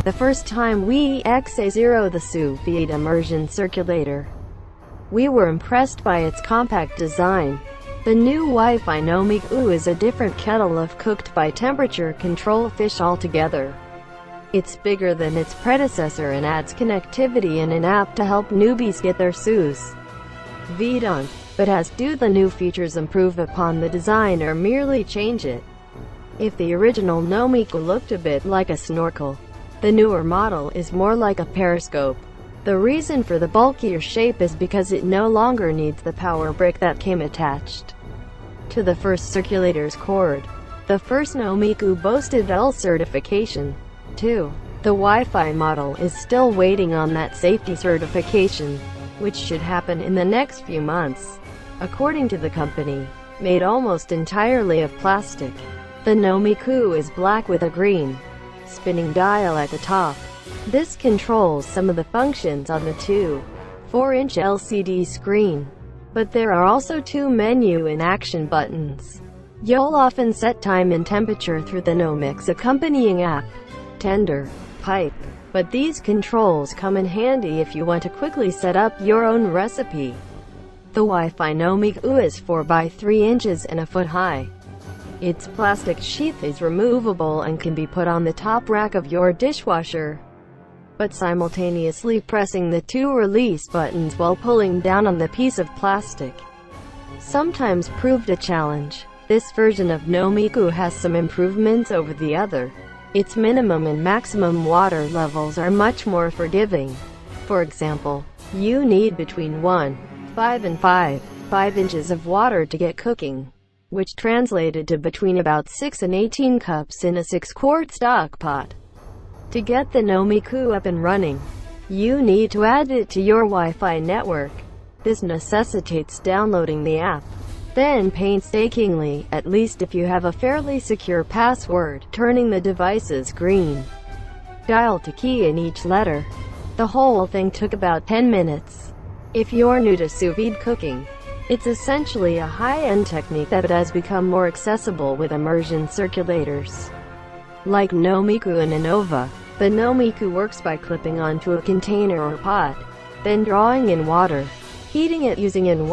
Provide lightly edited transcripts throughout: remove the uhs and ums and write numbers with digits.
the first time we XA0 the Sous Vide immersion circulator. We were impressed by its compact design. The new Wi-Fi Nomiku is a different kettle of cooked by temperature control fish altogether. It's bigger than its predecessor and adds connectivity and an app to help newbies get their Sous Vide on. But do the new features improve upon the design or merely change it? If the original Nomiku looked a bit like a snorkel, the newer model is more like a periscope. The reason for the bulkier shape is because it no longer needs the power brick that came attached to the first circulator's cord. The first Nomiku boasted L certification. 2. The Wi-Fi model is still waiting on that safety certification, which should happen in the next few months. According to the company, made almost entirely of plastic, the Nomiku is black with a green, spinning dial at the top. This controls some of the functions on the 2.4-inch LCD screen. But there are also 2 menu and action buttons. You'll often set time and temperature through the Nomicu's accompanying app, Tender, Pipe. But these controls come in handy if you want to quickly set up your own recipe. The Wi-Fi Nomiku is 4 by 3 inches and a foot high. Its plastic sheath is removable and can be put on the top rack of your dishwasher. But simultaneously pressing the 2 release buttons while pulling down on the piece of plastic sometimes proved a challenge. This version of Nomiku has some improvements over the other. Its minimum and maximum water levels are much more forgiving. For example, you need between 1.5 and 5 inches of water to get cooking, which translated to between about 6 and 18 cups in a 6-quart stock pot. To get the Nomiku up and running, you need to add it to your Wi-Fi network. This necessitates downloading the app. Then painstakingly, at least if you have a fairly secure password, turning the device's green dial to key in each letter. The whole thing took about 10 minutes. If you're new to sous vide cooking, it's essentially a high-end technique that has become more accessible with immersion circulators like Nomiku and Innova. The Nomiku works by clipping onto a container or pot, then drawing in water, heating it using an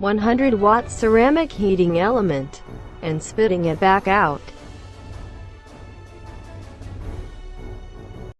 100-watt ceramic heating element, and spitting it back out.